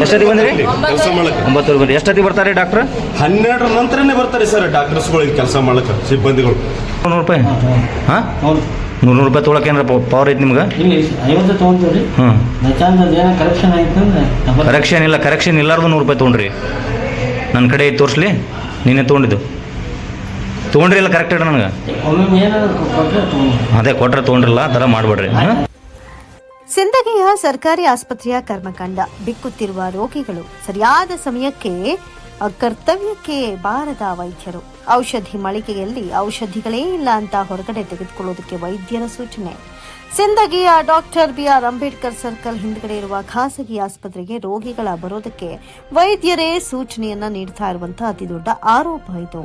ಎಷ್ಟೊತ್ತಿಗೆ ಬಂದ್ರಿ? ಕೆಲಸ ಮಾಡಕ್ಕೆ 9 ಬಂದ್ರಿ. ಎಷ್ಟೊತ್ತಿಗೆ ಬರ್ತಾರೆ ಡಾಕ್ಟ್ರ್? 12 ನಂತರನೇ ಬರ್ತಾರೆ ಸರ್ ಡಾಕ್ಟರ್ಸ್ಗಳಿಗೆ ಕೆಲಸ ಮಾಡಕ್ಕೆ ಸಿಬ್ಬಂದಿಗಳು. 100 ರೂಪಾಯಿ. ಹಾಂ 100 ರೂಪಾಯಿ ತೊಗೊಳಕ್ಕೆ ಏನಾರ ಪವರ್ ಐತಿ ನಿಮ್ಗೆ? 50 ತೊಗೊಂತೀವಿ. ಕರೆಕ್ಷನ್ ಆಯ್ತು ಅಂದ್ರೆ ಕರೆಕ್ಷನ್ ಇಲ್ಲಾರ್ದು 100 ರೂಪಾಯಿ ತೊಗೊಂಡ್ರಿ. ನನ್ನ ಕಡೆ ತೋರಿಸ್ಲಿ. ನೀನೇ ತೊಗೊಂಡಿದ್ದು ತೊಗೊಂಡ್ರಿ ಇಲ್ಲ ಕರೆಕ್ಟ್ ಹೇಳಿ ನನಗೆ. ಅದೇ ಕೊಟ್ಟರೆ ತೊಗೊಂಡ್ರಲ್ಲ ಆ ಥರ ಮಾಡಬೇಡ್ರಿ. ಸಿಂದಗಿಯ ಸರ್ಕಾರಿ ಆಸ್ಪತ್ರೆಯ ಕರ್ಮಕಾಂಡ. ಬಿಕ್ಕುತ್ತಿರುವ ರೋಗಿಗಳು, ಸರಿಯಾದ ಸಮಯಕ್ಕೆ ಕರ್ತವ್ಯಕ್ಕೆ ಬಾರದ ವೈದ್ಯರು, ಔಷಧಿ ಮಳಿಗೆಯಲ್ಲಿ ಔಷಧಿಗಳೇ ಇಲ್ಲ ಅಂತ ಹೊರಗಡೆ ತೆಗೆದುಕೊಳ್ಳೋದಕ್ಕೆ ವೈದ್ಯರ ಸೂಚನೆ. ಸಿಂದಗಿಯ ಡಾಕ್ಟರ್ ಬಿಆರ್ ಅಂಬೇಡ್ಕರ್ ಸರ್ಕಲ್ ಹಿಂದ್ಗಡೆ ಇರುವ ಖಾಸಗಿ ಆಸ್ಪತ್ರೆಗೆ ರೋಗಿಗಳ ಬರೋದಕ್ಕೆ ವೈದ್ಯರೇ ಸೂಚನೆಯನ್ನ ನೀಡ್ತಾ ಇರುವಂತಹ ಅತಿ ದೊಡ್ಡ ಆರೋಪ ಇದು.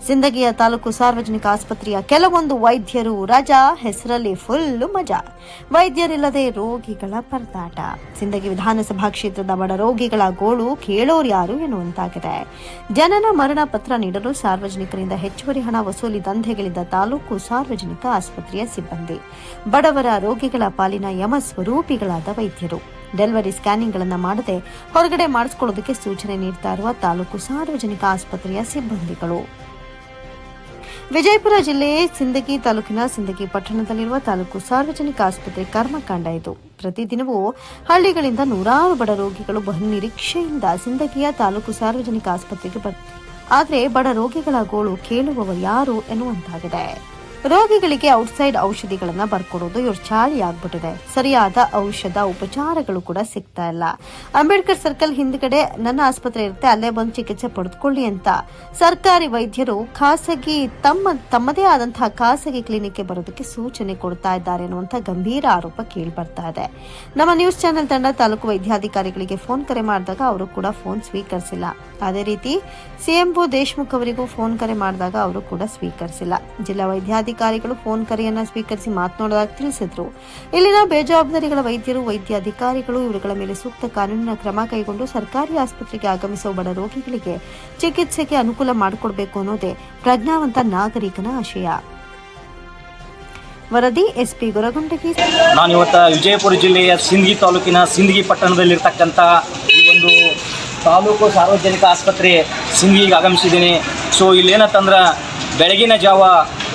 ಸಿಂದಗಿಯ ತಾಲೂಕು ಸಾರ್ವಜನಿಕ ಆಸ್ಪತ್ರೆಯ ಕೆಲವೊಂದು ವೈದ್ಯರು ರಜಾ ಹೆಸರಲ್ಲಿ ಫುಲ್ ಮಜಾ. ವೈದ್ಯರಿಲ್ಲದೆ ರೋಗಿಗಳ ಪರದಾಟ. ಸಿಂದಗಿ ವಿಧಾನಸಭಾ ಕ್ಷೇತ್ರದ ಬಡ ರೋಗಿಗಳ ಗೋಳು ಕೇಳೋರು ಯಾರು ಎನ್ನುವಂತಾಗಿದೆ. ಜನನ ಮರಣ ಪತ್ರ ನೀಡಲು ಸಾರ್ವಜನಿಕರಿಂದ ಹೆಚ್ಚುವರಿ ಹಣ ವಸೂಲಿ ದಂಧೆಗಳಿದ್ದ ತಾಲೂಕು ಸಾರ್ವಜನಿಕ ಆಸ್ಪತ್ರೆಯ ಸಿಬ್ಬಂದಿ, ಬಡವರ ರೋಗಿಗಳ ಪಾಲಿನ ಯಮ ಸ್ವರೂಪಿಗಳಾದ ವೈದ್ಯರು, ಡೆಲಿವರಿ ಸ್ಕ್ಯಾನಿಂಗ್ಗಳನ್ನು ಮಾಡದೆ ಹೊರಗಡೆ ಮಾಡಿಸಿಕೊಳ್ಳೋದಕ್ಕೆ ಸೂಚನೆ ನೀಡ್ತಾ ಇರುವ ತಾಲೂಕು ಸಾರ್ವಜನಿಕ ಆಸ್ಪತ್ರೆಯ ಸಿಬ್ಬಂದಿಗಳು. ವಿಜಯಪುರ ಜಿಲ್ಲೆ ಸಿಂದಗಿ ತಾಲೂಕಿನ ಸಿಂದಗಿ ಪಟ್ಟಣದಲ್ಲಿರುವ ತಾಲೂಕು ಸಾರ್ವಜನಿಕ ಆಸ್ಪತ್ರೆ ಕರ್ಮಕಾಂಡ ಇದು. ಪ್ರತಿದಿನವೂ ಹಳ್ಳಿಗಳಿಂದ ನೂರಾರು ಬಡ ರೋಗಿಗಳು ಬಹು ನಿರೀಕ್ಷೆಯಿಂದ ಸಿಂದಗಿಯ ತಾಲೂಕು ಸಾರ್ವಜನಿಕ ಆಸ್ಪತ್ರೆಗೆ ಬರ್ತಾರೆ. ಆದರೆ ಬಡ ರೋಗಿಗಳ ಗೋಳು ಕೇಳುವವರು ಯಾರು ಎನ್ನುವಂತಾಗಿದೆ. ರೋಗಿಗಳಿಗೆ ಔಟ್ಸೈಡ್ ಔಷಧಿಗಳನ್ನ ಬರ್ಕೊಡೋದು ಇವ್ರ ಚಾಳಿ ಆಗ್ಬಿಟ್ಟಿದೆ. ಸರಿಯಾದ ಔಷಧ ಉಪಚಾರಗಳು ಕೂಡ ಸಿಗ್ತಾ ಇಲ್ಲ. ಅಂಬೇಡ್ಕರ್ ಸರ್ಕಲ್ ಹಿಂದ್ಗಡೆ ನನ್ನ ಆಸ್ಪತ್ರೆ ಇರುತ್ತೆ, ಅಲ್ಲೇ ಬಂದು ಚಿಕಿತ್ಸೆ ಪಡೆದುಕೊಳ್ಳಿ ಅಂತ ಸರ್ಕಾರಿ ವೈದ್ಯರು ಖಾಸಗಿ ತಮ್ಮದೇ ಆದಂತಹ ಖಾಸಗಿ ಕ್ಲಿನಿಕ್ಗೆ ಬರೋದಕ್ಕೆ ಸೂಚನೆ ಕೊಡ್ತಾ ಇದ್ದಾರೆ ಅನ್ನುವಂಥ ಗಂಭೀರ ಆರೋಪ ಕೇಳಿ ಬರ್ತಾ ಇದೆ. ನಮ್ಮ ನ್ಯೂಸ್ ಚಾನೆಲ್ ತಂಡ ತಾಲೂಕು ವೈದ್ಯಾಧಿಕಾರಿಗಳಿಗೆ ಫೋನ್ ಕರೆ ಮಾಡಿದಾಗ ಅವರು ಕೂಡ ಫೋನ್ ಸ್ವೀಕರಿಸಿಲ್ಲ. ಅದೇ ರೀತಿ ಸಿಎಂಒ ದೇಶಮುಖ್ ಅವರಿಗೂ ಫೋನ್ ಕರೆ ಮಾಡಿದಾಗ ಅವರು ಕೂಡ ಸ್ವೀಕರಿಸಿಲ್ಲ. ಜಿಲ್ಲಾ ವೈದ್ಯಾಧಿಕಾರಿಗಳು ಫೋನ್ ಕರೆಯನ್ನ ಸ್ವೀಕರಿಸಿ ಮಾತನಾಡುವಾಗ ತಿಳಿಸಿದ್ರು, ಇಲ್ಲಿನ ಬೇಜವಾಬ್ದಾರಿಗಳ ವೈದ್ಯರು, ವೈದ್ಯಾಧಿಕಾರಿಗಳು ಇವರುಗಳ ಮೇಲೆ ಸೂಕ್ತ ಕಾನೂನಿನ ಕ್ರಮ ಕೈಗೊಂಡು ಸರ್ಕಾರಿ ಆಸ್ಪತ್ರೆಗೆ ಆಗಮಿಸುವ ಬಡ ರೋಗಿಗಳಿಗೆ ಚಿಕಿತ್ಸೆಗೆ ಅನುಕೂಲ ಮಾಡಿಕೊಡಬೇಕು ಅನ್ನೋದೇ ಪ್ರಜ್ಞಾವಂತ ನಾಗರಿಕನ ಆಶಯ. ವರದಿ ಎಸ್ಪಿ ಗೊರಗುಂಟಗಿ. ನಾನು ಇವತ್ತು ವಿಜಯಪುರ ಜಿಲ್ಲೆಯ ಸಿಂದಗಿ ತಾಲೂಕಿನ ಸಿಂದಗಿ ಪಟ್ಟಣದಲ್ಲಿರ್ತಕ್ಕಂಥ ಈ ಒಂದು ತಾಲೂಕು ಸಾರ್ವಜನಿಕ ಆಸ್ಪತ್ರೆ ಸಿಂದಗಿಗೆ ಆಗಮಿಸಿದ್ದೀನಿ. ಸೊ ಇಲ್ಲೇನಂತಂದ್ರೆ ಬೆಳಗಿನ ಜಾವ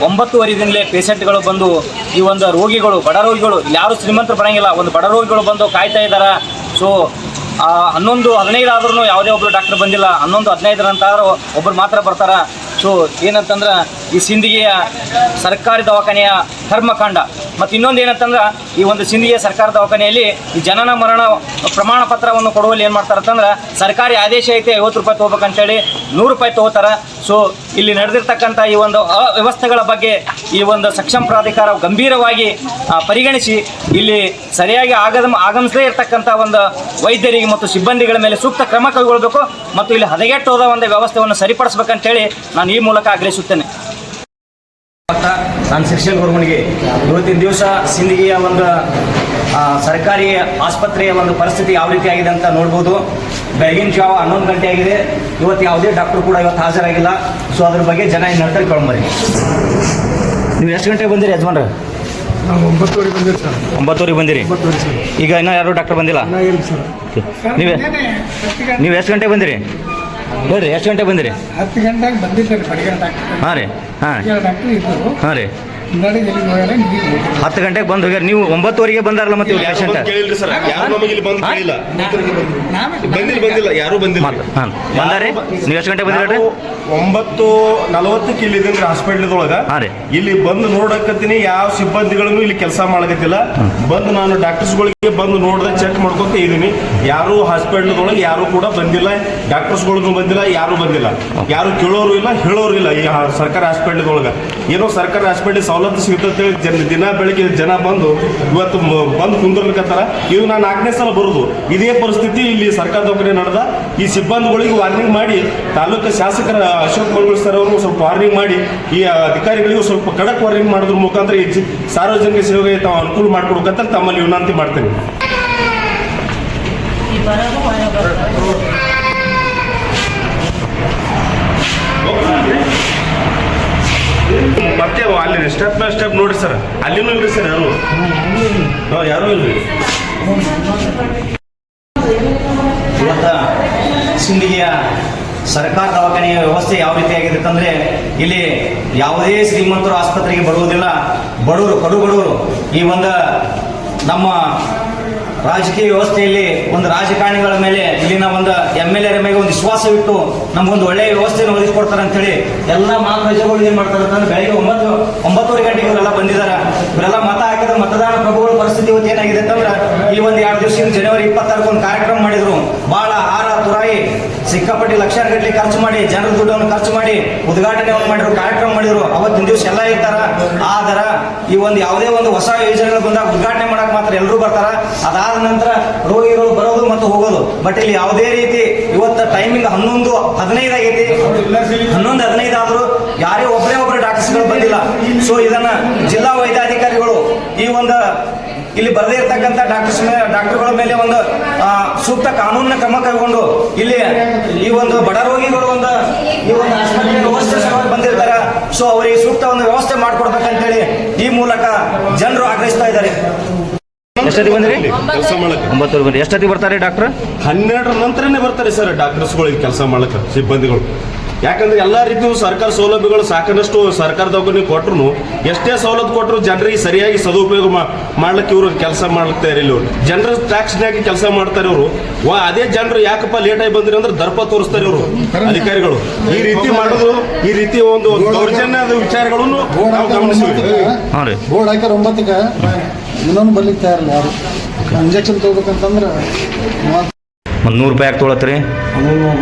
9:30ದಿಂದಲೇ ಪೇಷೆಂಟ್ಗಳು ಬಂದು ಈ ಒಂದು ರೋಗಿಗಳು, ಬಡ ರೋಗಿಗಳು, ಯಾರು ಶ್ರೀಮಂತರು ಬರೋಂಗಿಲ್ಲ, ಒಂದು ಬಡ ರೋಗಿಗಳು ಬಂದು ಕಾಯ್ತಾ ಇದ್ದಾರೆ. ಸೊ 11:15 ಆದ್ರೂ ಯಾವುದೇ ಒಬ್ಬರು ಡಾಕ್ಟರ್ ಬಂದಿಲ್ಲ. 11:15 ನಂತರ ಒಬ್ಬರು ಮಾತ್ರ ಬರ್ತಾರೆ. ಸೊ ಏನಂತಂದ್ರೆ ಈ ಸಿಂದಗಿಯ ಸರ್ಕಾರಿ ದವಾಖಾನೆಯ ಕರ್ಮಕಾಂಡ. ಮತ್ತು ಇನ್ನೊಂದು ಏನಂತಂದ್ರೆ ಈ ಒಂದು ಸಿಂದಗಿಯ ಸರ್ಕಾರ ದವಾಖಾನೆಯಲ್ಲಿ ಈ ಜನನ ಮರಣ ಪ್ರಮಾಣ ಪತ್ರವನ್ನು ಕೊಡುವಲ್ಲಿ ಏನು ಮಾಡ್ತಾರೆ ಅಂತಂದ್ರೆ ಸರ್ಕಾರಿ ಆದೇಶ ಐತೆ 50 ರೂಪಾಯಿ ತೊಗೋಬೇಕಂತೇಳಿ 100 ರೂಪಾಯಿ ತೊಗೋತಾರೆ. ಸೊ ಇಲ್ಲಿ ನಡೆದಿರ್ತಕ್ಕಂಥ ಈ ಒಂದು ಅವ್ಯವಸ್ಥೆಗಳ ಬಗ್ಗೆ ಈ ಒಂದು ಸಕ್ಷಮ ಪ್ರಾಧಿಕಾರ ಗಂಭೀರವಾಗಿ ಪರಿಗಣಿಸಿ ಇಲ್ಲಿ ಸರಿಯಾಗಿ ಆಗಮಿಸದೇ ಇರತಕ್ಕಂಥ ಒಂದು ವೈದ್ಯರಿಗೆ ಮತ್ತು ಸಿಬ್ಬಂದಿಗಳ ಮೇಲೆ ಸೂಕ್ತ ಕ್ರಮ ಕೈಗೊಳ್ಳಬೇಕು ಮತ್ತು ಇಲ್ಲಿ ಹದಗೆಟ್ಟೋದ ಒಂದು ವ್ಯವಸ್ಥೆಯನ್ನು ಸರಿಪಡಿಸಬೇಕಂತೇಳಿ ನಾನು ಈ ಮೂಲಕ ಆಗ್ರಹಿಸುತ್ತೇನೆ. ನಾನು ಶಿಕ್ಷಕ ಗುರುಮನಿಗೆ ಇವತ್ತಿನ ದಿವಸ ಸಿಂದಗಿಯ ಒಂದು ಸರ್ಕಾರಿ ಆಸ್ಪತ್ರೆಯ ಒಂದು ಪರಿಸ್ಥಿತಿ ಯಾವ ರೀತಿ ಆಗಿದೆ ಅಂತ ನೋಡ್ಬೋದು. ಬೆಳಗಿನ ಜಾವ 11 ಗಂಟೆ ಆಗಿದೆ. ಇವತ್ತು ಯಾವುದೇ ಡಾಕ್ಟರ್ ಕೂಡ ಇವತ್ತು ಹಾಜರಾಗಿಲ್ಲ. ಸೊ ಅದ್ರ ಬಗ್ಗೆ ಜನ ಏನು ಹೇಳ್ತಾರೆ ಕೇಳ್ಬರಿ. ನೀವು ಎಷ್ಟು ಗಂಟೆಗೆ ಬಂದಿರಿ ಯಜಮಾನ್ರೆ? ನಾವು 9:30 ಬಂದಿರಿ ಸರ್. 9:30 ಬಂದಿರಿ. ಈಗ ಇನ್ನೂ ಯಾರು ಡಾಕ್ಟರ್ ಬಂದಿಲ್ಲ? ನೀವು ಎಷ್ಟು ಗಂಟೆಗೆ ಬಂದಿರಿ? ಹೇಳ್ರಿ, ಎಷ್ಟು ಗಂಟೆಗೆ ಬಂದಿರಿ? 10 ಗಂಟೆಗೆ ಬಂದಿದ್ದಾರೆ. ಹಾಂ ರೀ. ಹಾಂ ಹಾಂ ರೀ. 10 ಗಂಟೆಗೆ ಬಂದು ಹೋಗ್ಯಾರ. ನೀವು 9:30ಗೆ ಬಂದಾರಲ್ಲ ಮತ್ತೆ ಪೇಷಂಟ್ ಕೇಳಿಲ್ರಿ ಸರ್, ಯಾರು ನಮಗೆ ಇಲ್ಲಿ ಬಂದು ಕೇಳಿಲ್ಲ. ಬಂದಿಲ್ಲ, ಯಾರು ಬಂದಿಲ್ಲ. ಹಾಂ ಬಂದಾರೆ. ನೀವು ಎಷ್ಟು ಗಂಟೆಗೆ ಬಂದಿರಿ? 9:40ಕ್ಕೆ ಇಲ್ಲಿ ಇದೀನಿ ಹಾಸ್ಪಿಟ್ಲದೊಳಗೆ. ಹಾಂ ರೀ. ಇಲ್ಲಿ ಬಂದು ನೋಡಕತ್ತೀನಿ, ಯಾವ ಸಿಬ್ಬಂದಿಗಳನ್ನು ಇಲ್ಲಿ ಕೆಲಸ ಮಾಡಕತ್ತಿಲ್ಲ. ಬಂದು ನಾನು ಡಾಕ್ಟರ್ಸ್ಗಳಿಗೆ ಬಂದು ನೋಡಿದೆ, ಚೆಕ್ ಮಾಡ್ಕೊತ ಇದ್ದೀನಿ. ಯಾರು ಹಾಸ್ಪಿಟ್ಲದೊಳಗೆ ಯಾರು ಕೂಡ ಬಂದಿಲ್ಲ. ಡಾಕ್ಟರ್ಸ್ಗಳಿಗೂ ಬಂದಿಲ್ಲ, ಯಾರು ಬಂದಿಲ್ಲ. ಯಾರು ಕೇಳೋರು ಇಲ್ಲ, ಹೇಳೋರು ಇಲ್ಲ. ಈ ಸರ್ಕಾರಿ ಹಾಸ್ಪಿಟ್ಲದೊಳಗೆ ಏನೋ ಸರ್ಕಾರಿ ಹಾಸ್ಪಿಟಲ್ ಸವಲತ್ತು ಸಿಗ್ತದೆ ದಿನ ಬೆಳಿಗ್ಗೆ ಜನ ಬಂದು ಇವತ್ತು ಬಂದು ಕುಂದಿರ್ಲಿಕ್ಕತ್ತಾರ. ಇದು ನಾನು 4ನೇ ಸಲ ಬರೋದು. ಇದೇ ಪರಿಸ್ಥಿತಿ ಇಲ್ಲಿ ಸರ್ಕಾರ ದವಾಖಾನೆ ನಡೆದ. ಈ ಸಿಬ್ಬಂದಿಗಳಿಗೆ ವಾರ್ನಿಂಗ್ ಮಾಡಿ ತಾಲೂಕು ಶಾಸಕರ ಅಶೋಕ್ ಮಲ್ಗೋಳ್ ಸರ್ ಅವರು ಸ್ವಲ್ಪ ವಾರ್ನಿಂಗ್ ಮಾಡಿ ಈ ಅಧಿಕಾರಿಗಳಿಗೂ ಸ್ವಲ್ಪ ಖಡಕ್ ವಾರ್ನಿಂಗ್ ಮಾಡೋದ್ರ ಮುಖಾಂತರ ಈ ಸಾರ್ವಜನಿಕ ಸೇವೆಗೆ ತಾವು ಅನುಕೂಲ ಮಾಡಿಕೊಡ್ಬೇಕಂತ ತಮ್ಮಲ್ಲಿ ವಿನಂತಿ ಮಾಡ್ತೇನೆ. ಮತ್ತೆ ಅಲ್ಲಿ ಸ್ಟೆಪ್ ಬೈ ಸ್ಟೆಪ್ ನೋಡಿ ಸರ್, ಅಲ್ಲಿನೂ ಇಲ್ರಿ ಸರ್ ಯಾರು ಇಲ್ರಿ. ಇವತ್ತು ಸಿಂದಗಿಯ ಸರ್ಕಾರ ದವಾಖಾನೆಯ ವ್ಯವಸ್ಥೆ ಯಾವ ರೀತಿಯಾಗಿದೆ ಅಂತಂದರೆ ಇಲ್ಲಿ ಯಾವುದೇ ಶ್ರೀಮಂತರು ಆಸ್ಪತ್ರೆಗೆ ಬರುವುದಿಲ್ಲ. ಬಡವರು ಬಡವರು ಈ ಒಂದು ನಮ್ಮ ರಾಜಕೀಯ ವ್ಯವಸ್ಥೆಯಲ್ಲಿ ಒಂದು ರಾಜಕಾರಣಿಗಳ ಮೇಲೆ ಇಲ್ಲಿನ ಒಂದು MLA ಮೇಲೆ ಒಂದು ವಿಶ್ವಾಸವಿಟ್ಟು ನಮಗೊಂದು ಒಳ್ಳೆಯ ವ್ಯವಸ್ಥೆಯನ್ನು ಒದಗಿಸ್ಕೊಡ್ತಾರೆ ಅಂತೇಳಿ ಎಲ್ಲ ಮಹಾಪ್ರಜೆಗಳು ಏನು ಮಾಡ್ತಾರೆ ಅಂತಂದ್ರೆ ಬೆಳಗ್ಗೆ 9:30 ಗಂಟೆಗೆ ಇವರೆಲ್ಲ ಬಂದಿದ್ದಾರೆ. ಇವರೆಲ್ಲ ಮತ ಹಾಕಿದ್ರೆ ಮತದಾನ ಪ್ರಭುಗಳ ಪರಿಸ್ಥಿತಿ ಇವತ್ತು ಏನಾಗಿದೆ ಅಂತಂದ್ರೆ ಈ ಒಂದು 2 ದಿವಸ ಜನವರಿ 26 ಒಂದು ಕಾರ್ಯಕ್ರಮ ಮಾಡಿದ್ರು. ಬಹಳ ಹಾರ ತುರಾಯಿ ಸಿಕ್ಕಾಪಟ್ಟಿ ಲಕ್ಷಾಂತರ ಗಟ್ಟಲೆ ಖರ್ಚು ಮಾಡಿ ಜನರ ದುಡ್ಡನ್ನು ಖರ್ಚು ಮಾಡಿ ಉದ್ಘಾಟನೆಯನ್ನು ಮಾಡಿದ್ರು, ಕಾರ್ಯಕ್ರಮ ಮಾಡಿದ್ರು. ಅವತ್ತಿನ ದಿವಸ ಎಲ್ಲ ಇರ್ತಾರ. ಆದರ ಈ ಒಂದು ಯಾವುದೇ ಒಂದು ಹೊಸ ಯೋಜನೆಗಳು ಬಂದಾಗ ಉದ್ಘಾಟನೆ ಮಾಡಕ್ ಮಾತ್ರ ಎಲ್ಲರೂ ಬರ್ತಾರ. ಅದಾದ ನಂತರ ರೋಗಿಗಳು ಬರೋದು ಮತ್ತು ಹೋಗೋದು. ಬಟ್ ಇಲ್ಲಿ ಯಾವುದೇ ರೀತಿ ಇವತ್ತು ಟೈಮಿಂಗ್ 11:15 ಆಗೈತಿ. 11:15 ಆದ್ರೂ ಯಾರೇ ಒಬ್ಬರು ಡಾಕ್ಟರ್ಸ್ಗಳು ಬಂದಿಲ್ಲ. ಸೊ ಇದನ್ನ ಜಿಲ್ಲಾ ವೈದ್ಯಾಧಿಕಾರಿಗಳು ಈ ಒಂದು ಇಲ್ಲಿ ಬರದೇ ಇರ್ತಕ್ಕಂಥ ಡಾಕ್ಟರ್ಗಳ ಮೇಲೆ ಒಂದು ಸೂಕ್ತ ಕಾನೂನಿನ ಕ್ರಮ ಕೈಗೊಂಡು ಇಲ್ಲಿ ಈ ಒಂದು ಬಡ ರೋಗಿಗಳು ಈ ಒಂದು ಆಸ್ಪತ್ರೆ ವ್ಯವಸ್ಥೆ ಸಲುವಾಗಿ ಬಂದಿರ್ತಾರೆ. ಸೊ ಅವರಿಗೆ ಸೂಕ್ತ ಒಂದು ವ್ಯವಸ್ಥೆ ಮಾಡಿಕೊಡ್ಬೇಕಂತೇಳಿ ಈ ಮೂಲಕ ಜನರು ಆಗ್ರಹಿಸ್ತಾ ಇದ್ದಾರೆ. ಎಷ್ಟೊತ್ತಿಗೆ ಬಂದಿರಿ? ಕೆಲಸ ಮಾಡಕ್ಕೆ 9 ಬಂದ್ರಿ. ಎಷ್ಟೊತ್ತಿಗೆ ಬರ್ತಾರೆ ಡಾಕ್ಟ್ರ್? 12 ನಂತರನೇ ಬರ್ತಾರೆ ಸರ್ ಡಾಕ್ಟರ್ಸ್ಗಳು ಇಲ್ಲಿ ಕೆಲಸ ಮಾಡಕ್ಕೆ, ಸಿಬ್ಬಂದಿಗಳು. ಯಾಕಂದ್ರೆ ಎಲ್ಲ ರೀತಿಯು ಸರ್ಕಾರ ಸೌಲಭ್ಯಗಳು ಸಾಕಷ್ಟು ಸರ್ಕಾರದವ್ರಿಗೆ ಕೊಟ್ಟರು, ಎಷ್ಟೇ ಸವಲತ್ತು ಕೊಟ್ಟರು ಜನರಿಗೆ ಸರಿಯಾಗಿ ಸದುಪಯೋಗ ಮಾಡ್ಲಿಕ್ಕೆ ಇವರು ಕೆಲಸ ಮಾಡ್ತಾರೆ. ಇಲ್ಲಿ ಇವರು ಜನರ ಟ್ಯಾಕ್ಸ್ನಾಗಿ ಕೆಲಸ ಮಾಡ್ತಾರೆ. ಇವರು ಅದೇ ಜನರು ಯಾಕಪ್ಪ ಲೇಟಾಗಿ ಬಂದ್ರಿ ಅಂದ್ರೆ ದರ್ಪ ತೋರಿಸ್ತಾರೆ ಇವರು ಅಧಿಕಾರಿಗಳು. ಈ ರೀತಿ ಮಾಡೋದು, ಈ ರೀತಿ ಒಂದು ದೌರ್ಜನ್ಯದ ವಿಚಾರಗಳನ್ನು ನಾವು ಗಮನಿಸಿದ್ವಿ. ಹಾಂ ರೀ. ಬೋರ್ಡ್ ಹಾಕ್ಯಾರ 9ಕ್ಕೆ ಇನ್ನೊಂದು ಬರ್ಲಿಕ್ಕೆ ತಯಾರಿಲ್ಲ ಯಾರು. ಇಂಜೆಕ್ಷನ್ ತಗೋಬೇಕಂತಂದ್ರೆ ಒಂದು $100 ಯಾಕೆ ತೊಗೊಳತ್ರಿ?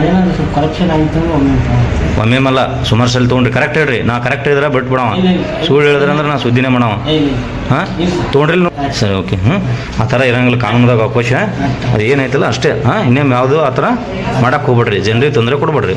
ಏನಾದ್ರು ಸ್ವಲ್ಪ ಕರಪ್ಷನ್ ಆಗಿತ್ತು ಅಂದ್ರೆ ಒಮ್ಮೆಮಲ್ಲ ಸುಮಾರು ಸಲ ತೊಗೊಂಡ್ರಿ. ಕರೆಕ್ಟ್ ಹೇಳ್ರಿ. ನಾ ಕರೆಕ್ಟ್ ಇದ್ರೆ ಬಿಟ್ಟು ಬಿಡವ. ಸುಳ್ಳು ಹೇಳಿದ್ರಂದ್ರೆ ನಾ ಸುದ್ದಿನೇ ಮಾಡವ. ಹಾಂ ತೊಗೊಂಡ್ರಿ ಸರಿ, ಓಕೆ. ಆ ಥರ ಇರಂಗಿಲ್ಲ ಕಾನೂನದಾಗ ಅವಕಾಶ. ಅದು ಏನೈತಲ್ಲ ಅಷ್ಟೇ. ಇನ್ನೇನು ಯಾವುದು ಆ ಥರ ಮಾಡಕ್ಕೆ ಹೋಗ್ಬೇಡ್ರಿ. ಜನರಿಗೆ ತೊಂದರೆ ಕೊಡ್ಬೇಡ್ರಿ.